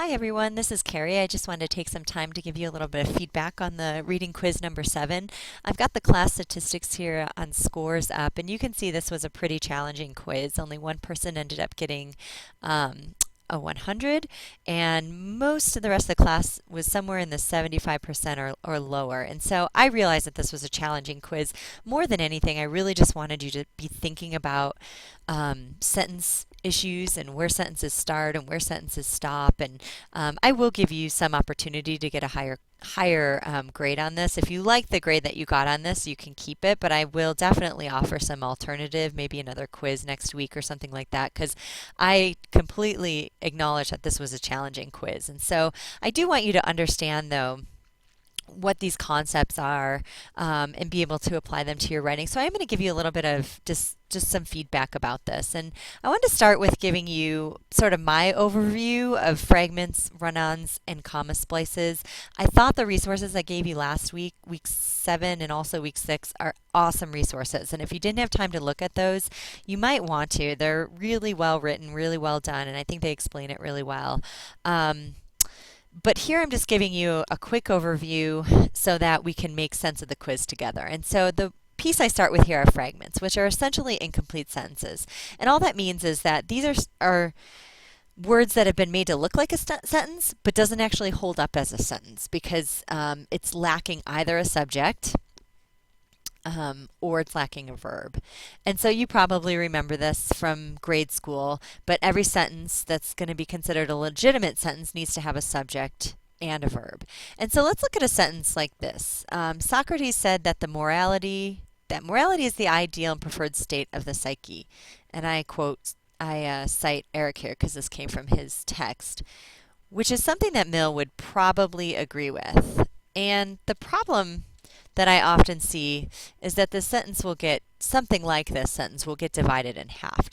Hi everyone, this is Carrie. I just wanted to take some time to give you a little bit of feedback on the reading quiz number 7. I've got the class statistics here on scores up, and you can see this was a pretty challenging quiz. Only one person ended up getting a 100, and most of the rest of the class was somewhere in the 75% or lower. And so I realized that this was a challenging quiz. More than anything, I really just wanted you to be thinking about sentence issues and where sentences start and where sentences stop. And I will give you some opportunity to get a higher grade on this. If you like the grade that you got on this, you can keep it, but I will definitely offer some alternative, maybe another quiz next week or something like that, because I completely acknowledge that this was a challenging quiz. And so I do want you to understand, though, what these concepts are and be able to apply them to your writing. So I'm going to give you a little bit of just some feedback about this. And I want to start with giving you sort of my overview of fragments, run-ons, and comma splices. I thought the resources I gave you last week, week 7 and also week 6, are awesome resources. And if you didn't have time to look at those, you might want to. They're really well written, really well done, and I think they explain it really well. But here I'm just giving you a quick overview so that we can make sense of the quiz together. And so the piece I start with here are fragments, which are essentially incomplete sentences. And all that means is that these are words that have been made to look like a sentence, but doesn't actually hold up as a sentence because it's lacking either a subject or it's lacking a verb. And so you probably remember this from grade school, but every sentence that's going to be considered a legitimate sentence needs to have a subject and a verb. And so let's look at a sentence like this. Socrates said that morality is the ideal and preferred state of the psyche. And I cite Eric here because this came from his text, which is something that Mill would probably agree with. And the problem that I often see is that this sentence will get, something like this sentence will get divided in half.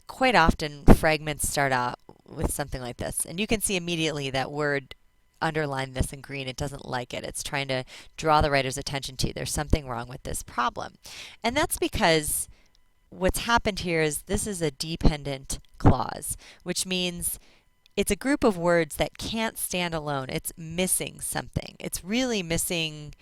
Quite often fragments start out with something like this. And you can see immediately that word underline this in green. It doesn't like it. It's trying to draw the writer's attention to there's something wrong with this problem. And that's because what's happened here is this is a dependent clause, which means it's a group of words that can't stand alone. It's missing something. It's really missing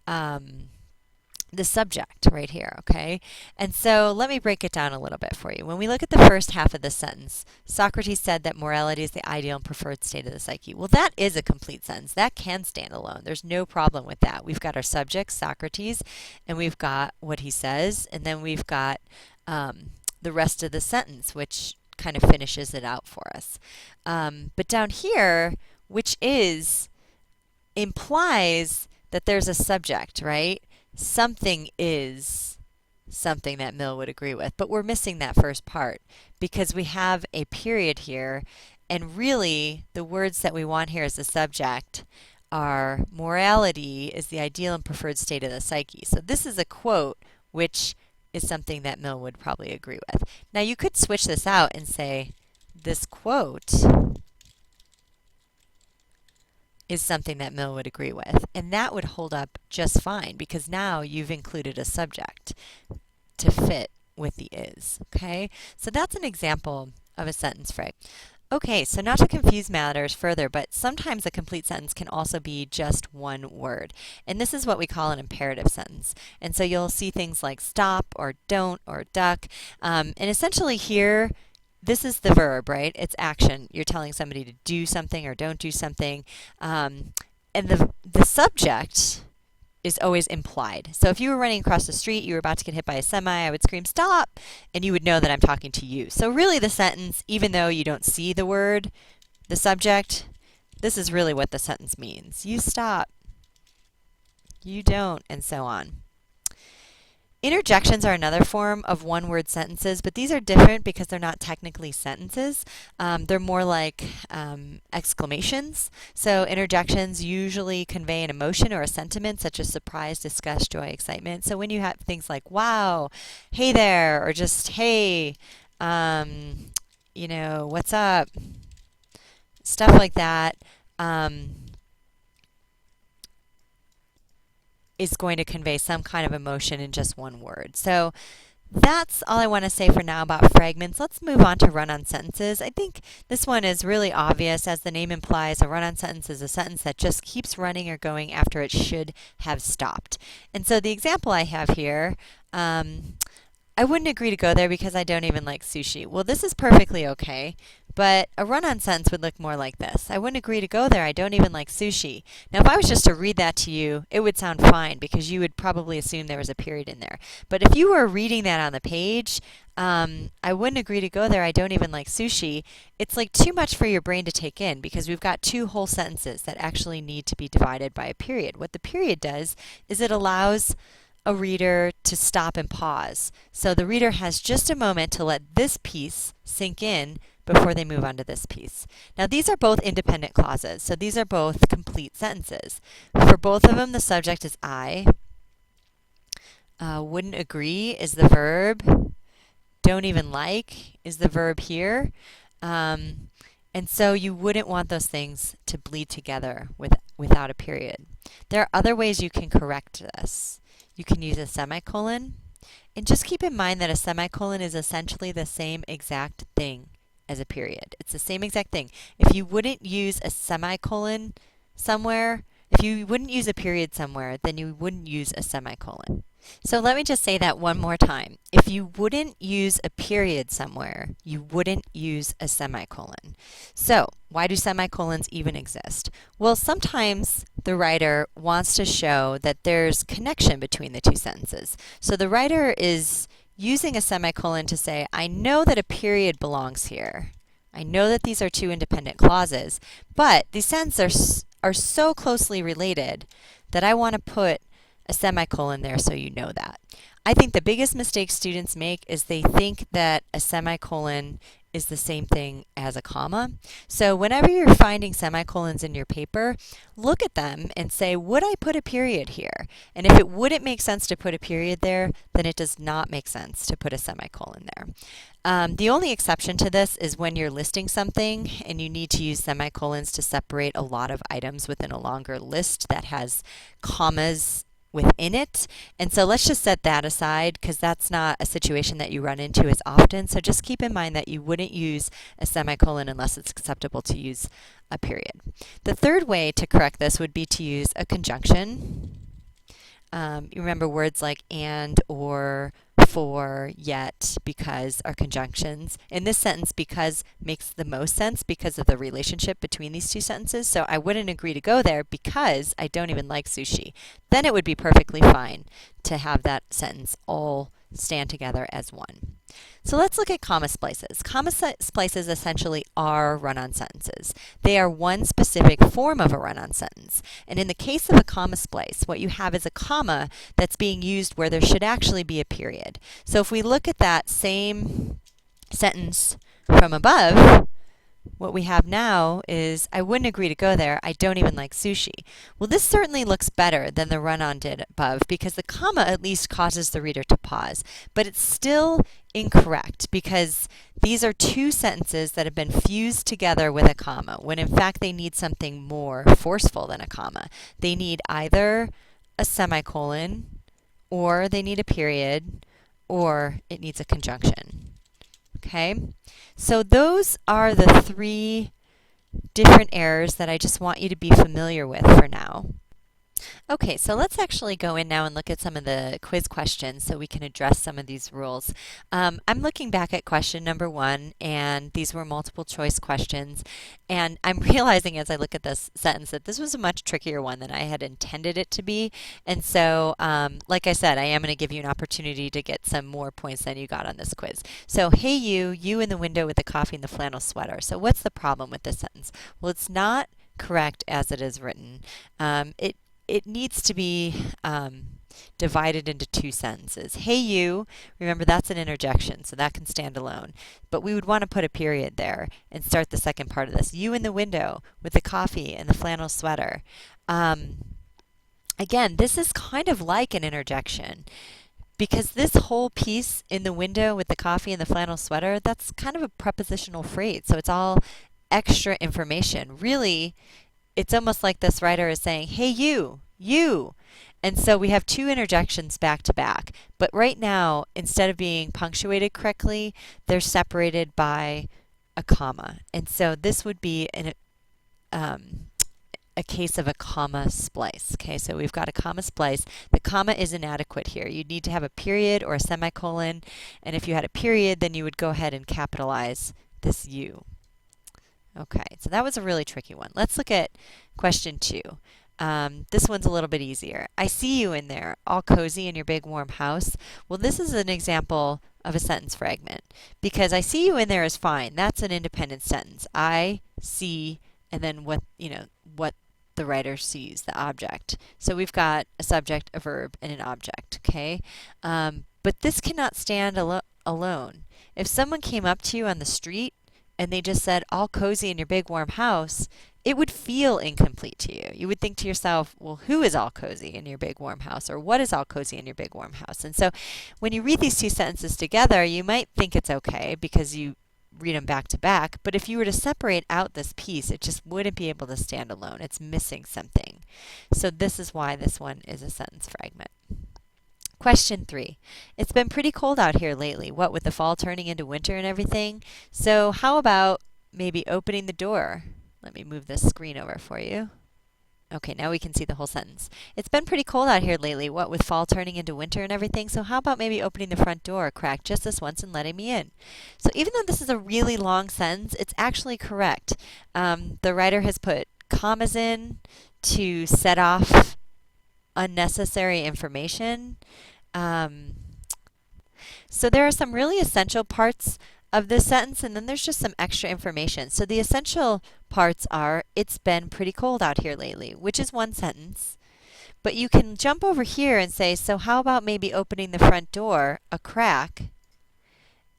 the subject right here, okay? And so let me break it down a little bit for you. When we look at the first half of the sentence, Socrates said that morality is the ideal and preferred state of the psyche. Well, that is a complete sentence. That can stand alone. There's no problem with that. We've got our subject, Socrates, and we've got what he says, and then we've got the rest of the sentence, which kind of finishes it out for us. But down here, which implies that there's a subject, right? Something is something that Mill would agree with. But we're missing that first part because we have a period here. And really, the words that we want here as the subject are morality is the ideal and preferred state of the psyche. So this is a quote which is something that Mill would probably agree with. Now you could switch this out and say this quote is something that Mill would agree with. And that would hold up just fine because now you've included a subject to fit with the is. Okay? So that's an example of a sentence frag. Okay, so not to confuse matters further, but sometimes a complete sentence can also be just one word. And this is what we call an imperative sentence. And so you'll see things like stop or don't or duck. And essentially here, this is the verb, right? It's action. You're telling somebody to do something or don't do something. And the subject is always implied. So if you were running across the street, you were about to get hit by a semi, I would scream, stop, and you would know that I'm talking to you. So really the sentence, even though you don't see the word, the subject, this is really what the sentence means. You stop, you don't, and so on. Interjections are another form of one-word sentences, but these are different because they're not technically sentences. They're more like exclamations. So interjections usually convey an emotion or a sentiment such as surprise, disgust, joy, excitement. So when you have things like, wow, hey there, or just, hey, what's up, stuff like that, is going to convey some kind of emotion in just one word. So that's all I want to say for now about fragments. Let's move on to run-on sentences. I think this one is really obvious. As the name implies, a run-on sentence is a sentence that just keeps running or going after it should have stopped. And so the example I have here, I wouldn't agree to go there because I don't even like sushi. Well, this is perfectly okay, but a run-on sentence would look more like this. I wouldn't agree to go there. I don't even like sushi. Now, if I was just to read that to you, it would sound fine because you would probably assume there was a period in there. But if you were reading that on the page, I wouldn't agree to go there. I don't even like sushi. It's like too much for your brain to take in because we've got two whole sentences that actually need to be divided by a period. What the period does is it allows a reader to stop and pause. So the reader has just a moment to let this piece sink in before they move on to this piece. Now these are both independent clauses, so these are both complete sentences. For both of them, the subject is I. Wouldn't agree is the verb. Don't even like is the verb here. And so you wouldn't want those things to bleed together without a period. There are other ways you can correct this. You can use a semicolon. And just keep in mind that a semicolon is essentially the same exact thing as a period. It's the same exact thing. If you wouldn't use a semicolon somewhere, if you wouldn't use a period somewhere, then you wouldn't use a semicolon. So let me just say that one more time. If you wouldn't use a period somewhere, you wouldn't use a semicolon. So why do semicolons even exist? Well, sometimes the writer wants to show that there's connection between the two sentences. So the writer is using a semicolon to say, I know that a period belongs here. I know that these are two independent clauses, but these sentences are so closely related that I want to put a semicolon there so you know that. I think the biggest mistake students make is they think that a semicolon is the same thing as a comma. So whenever you're finding semicolons in your paper, look at them and say, would I put a period here? And if it wouldn't make sense to put a period there, then it does not make sense to put a semicolon there. The only exception to this is when you're listing something and you need to use semicolons to separate a lot of items within a longer list that has commas within it. And so let's just set that aside because that's not a situation that you run into as often. So just keep in mind that you wouldn't use a semicolon unless it's acceptable to use a period. The third way to correct this would be to use a conjunction. You remember words like and, or, for, yet, because are conjunctions. In this sentence, because makes the most sense because of the relationship between these two sentences. So I wouldn't agree to go there because I don't even like sushi. Then it would be perfectly fine to have that sentence all stand together as one. So let's look at comma splices. Comma splices essentially are run-on sentences. They are one specific form of a run-on sentence. And in the case of a comma splice, what you have is a comma that's being used where there should actually be a period. So if we look at that same sentence from above, what we have now is, I wouldn't agree to go there. I don't even like sushi. Well, this certainly looks better than the run-on did above because the comma at least causes the reader to pause. But it's still incorrect because these are two sentences that have been fused together with a comma, when in fact they need something more forceful than a comma. They need either a semicolon, or they need a period, or it needs a conjunction. Okay, so those are the three different errors that I just want you to be familiar with for now. Okay, so let's actually go in now and look at some of the quiz questions so we can address some of these rules. I'm looking back at question number 1, and these were multiple choice questions. And I'm realizing as I look at this sentence that this was a much trickier one than I had intended it to be. And so, like I said, I am going to give you an opportunity to get some more points than you got on this quiz. So, hey you in the window with the coffee and the flannel sweater. So what's the problem with this sentence? Well, it's not correct as it is written. It needs to be divided into two sentences. Hey you, remember that's an interjection, so that can stand alone. But we would want to put a period there and start the second part of this. You in the window with the coffee and the flannel sweater. Again, this is kind of like an interjection because this whole piece in the window with the coffee and the flannel sweater, that's kind of a prepositional phrase. So it's all extra information. Really, it's almost like this writer is saying, hey you, And so we have two interjections back to back. But right now, instead of being punctuated correctly, they're separated by a comma. And so this would be a case of a comma splice. Okay, so we've got a comma splice. The comma is inadequate here. You'd need to have a period or a semicolon. And if you had a period, then you would go ahead and capitalize this U. Okay, so that was a really tricky one. Let's look at question 2. This one's a little bit easier. I see you in there, all cozy in your big warm house. Well, this is an example of a sentence fragment because I see you in there is fine. That's an independent sentence. I see, and then what the writer sees, the object. So we've got a subject, a verb, and an object. Okay, but this cannot stand alone. If someone came up to you on the street and they just said, all cozy in your big warm house, it would feel incomplete to you. You would think to yourself, well, who is all cozy in your big warm house? Or what is all cozy in your big warm house? And so when you read these two sentences together, you might think it's okay because you read them back to back. But if you were to separate out this piece, it just wouldn't be able to stand alone. It's missing something. So this is why this one is a sentence fragment. Question 3. It's been pretty cold out here lately, what with the fall turning into winter and everything. So how about maybe opening the door? Let me move this screen over for you. Okay, now we can see the whole sentence. It's been pretty cold out here lately, what with fall turning into winter and everything. So how about maybe opening the front door a crack just this once and letting me in? So even though this is a really long sentence, it's actually correct. The writer has put commas in to set off unnecessary information. So there are some really essential parts of this sentence, and then there's just some extra information. So the essential parts are, it's been pretty cold out here lately, which is one sentence. But you can jump over here and say, so how about maybe opening the front door a crack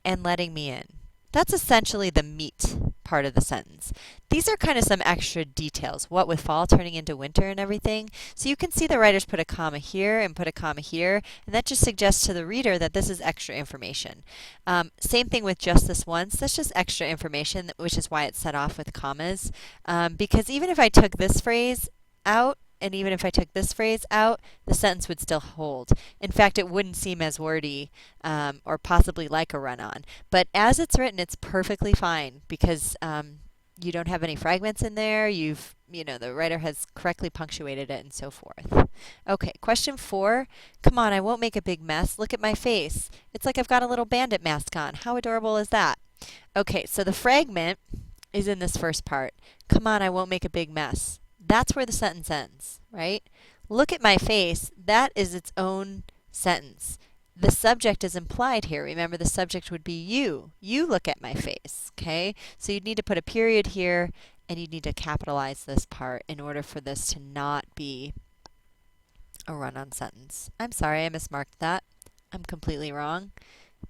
and letting me in? That's essentially the meat part of the sentence. These are kind of some extra details, what with fall turning into winter and everything. So you can see the writers put a comma here and put a comma here, and that just suggests to the reader that this is extra information. Same thing with just this once. That's just extra information, which is why it's set off with commas. Because even if I took this phrase out, and even if I took this phrase out, the sentence would still hold. In fact, it wouldn't seem as wordy or possibly like a run-on. But as it's written, it's perfectly fine because you don't have any fragments in there. The writer has correctly punctuated it and so forth. Okay, question 4. Come on, I won't make a big mess. Look at my face. It's like I've got a little bandit mask on. How adorable is that? Okay, so the fragment is in this first part. Come on, I won't make a big mess. That's where the sentence ends, right? Look at my face. That is its own sentence. The subject is implied here. Remember, the subject would be you. You look at my face, okay? So you'd need to put a period here, and you'd need to capitalize this part in order for this to not be a run-on sentence. I'm sorry, I mismarked that. I'm completely wrong.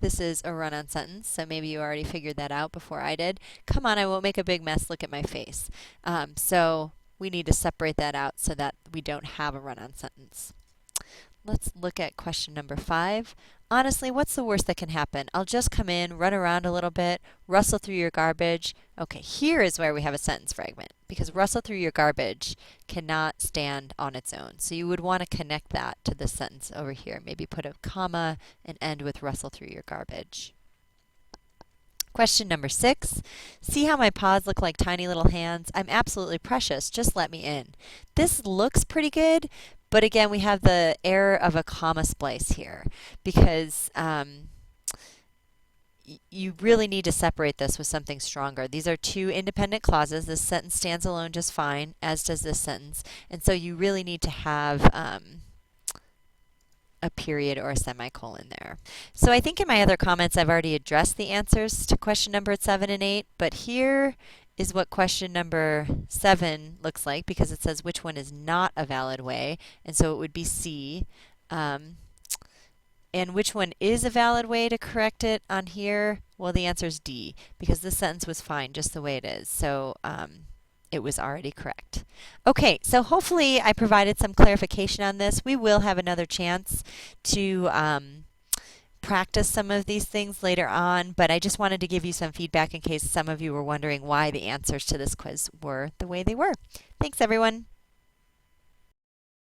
This is a run-on sentence, so maybe you already figured that out before I did. Come on, I won't make a big mess. Look at my face. So we need to separate that out so that we don't have a run-on sentence. Let's look at question number 5. Honestly, what's the worst that can happen? I'll just come in, run around a little bit, rustle through your garbage. Okay, here is where we have a sentence fragment because rustle through your garbage cannot stand on its own. So you would want to connect that to this sentence over here. Maybe put a comma and end with rustle through your garbage. Question number 6. See how my paws look like tiny little hands? I'm absolutely precious. Just let me in. This looks pretty good, but again, we have the error of a comma splice here because you really need to separate this with something stronger. These are two independent clauses. This sentence stands alone just fine, as does this sentence. And so you really need to have a period or a semicolon there. So I think in my other comments I've already addressed the answers to question number 7 and 8, but here is what question number 7 looks like because it says which one is not a valid way, and so it would be C. And which one is a valid way to correct it on here? Well, the answer is D because this sentence was fine just the way it is. So it was already correct. Okay, so hopefully I provided some clarification on this. We will have another chance to practice some of these things later on, but I just wanted to give you some feedback in case some of you were wondering why the answers to this quiz were the way they were. Thanks, everyone.